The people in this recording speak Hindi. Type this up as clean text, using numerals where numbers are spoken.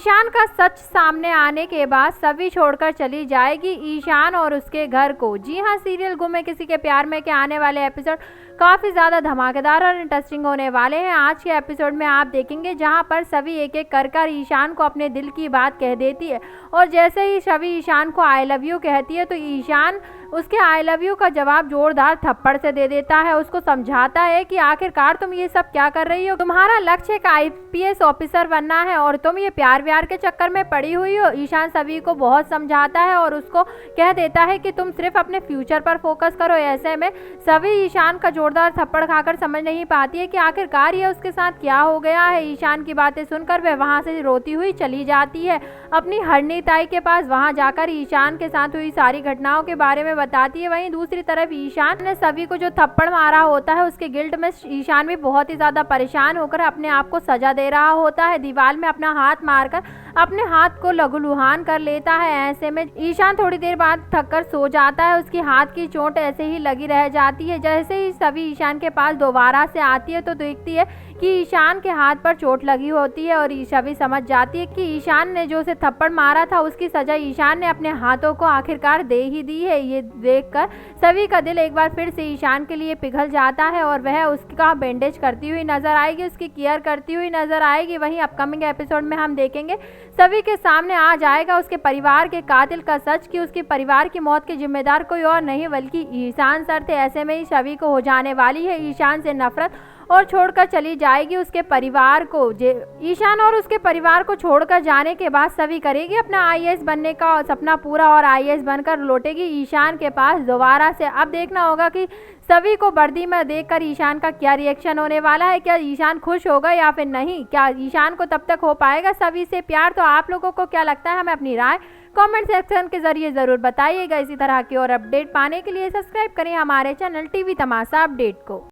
ईशान का सच सामने आने के बाद सभी छोड़कर चली जाएगी ईशान और उसके घर को। जी हां, सीरियल गुम है किसी के प्यार में के आने वाले एपिसोड काफ़ी ज़्यादा धमाकेदार और इंटरेस्टिंग होने वाले हैं। आज के एपिसोड में आप देखेंगे जहां पर सभी एक एक कर ईशान को अपने दिल की बात कह देती है और जैसे ही सभी ईशान को आई लव यू कहती है तो ईशान उसके आई लव यू का जवाब जोरदार थप्पड़ से दे देता है। उसको समझाता है कि आखिरकार तुम ये सब क्या कर रही हो, तुम्हारा लक्ष्य एक आईपीएस ऑफिसर बनना है और तुम ये प्यार व्यार के चक्कर में पड़ी हुई हो। ईशान सभी को बहुत समझाता है और उसको कह देता है कि तुम सिर्फ अपने फ्यूचर पर फोकस करो। ऐसे में सभी ईशान का जोरदार थप्पड़ खाकर समझ नहीं पाती है कि आखिरकार ये उसके साथ क्या हो गया है। ईशान की बातें सुनकर वह वहाँ से रोती हुई चली जाती है अपनी हरनी ताई के पास। वहाँ जाकर ईशान के साथ हुई सारी घटनाओं के बारे में बताती है। वहीं दूसरी तरफ ईशान ने सभी को जो थप्पड़ मारा होता है उसके गिल्ट में ईशान भी बहुत ही ज्यादा परेशान होकर अपने आप को सजा दे रहा होता है। दीवार में अपना हाथ मारकर अपने हाथ को लहूलुहान कर लेता है। ऐसे में ईशान थोड़ी देर बाद थककर सो जाता है। उसकी हाथ की चोट ऐसे ही लगी रह जाती है। जैसे ही सभी ईशान के पास दोबारा से आती है तो देखती है कि ईशान के हाथ पर चोट लगी होती है और ईशा भी समझ जाती है कि ईशान ने जो उसे थप्पड़ मारा था उसकी सजा ईशान ने अपने हाथों को आखिरकार दे ही दी है। ये देखकर सभी का दिल एक बार फिर से ईशान के लिए पिघल जाता है और वह उसका बैंडेज करती हुई नजर आएगी, उसकी केयर करती हुई नजर आएगी। वहीं अपकमिंग एपिसोड में हम देखेंगे सभी के सामने आ जाएगा उसके परिवार के कातिल का सच कि उसके परिवार की मौत के जिम्मेदार कोई और नहीं बल्कि ईशान सर थे। ऐसे में ही सभी को हो जाने वाली है ईशान से नफरत और छोड़कर चली जाएगी उसके परिवार को। ईशान और उसके परिवार को छोड़कर जाने के बाद सभी करेगी अपना आईएएस बनने का सपना पूरा और आईएएस बनकर लौटेगी ईशान के पास दोबारा से। अब देखना होगा कि सभी को वर्दी में देखकर ईशान का क्या रिएक्शन होने वाला है। क्या ईशान खुश होगा या फिर नहीं? क्या ईशान को तब तक हो पाएगा सभी से प्यार? तो आप लोगों को क्या लगता है? हमें अपनी राय कमेंट सेक्शन के जरिए ज़रूर बताइएगा। इसी तरह की और अपडेट पाने के लिए सब्सक्राइब करें हमारे चैनल टीवी तमाशा अपडेट को।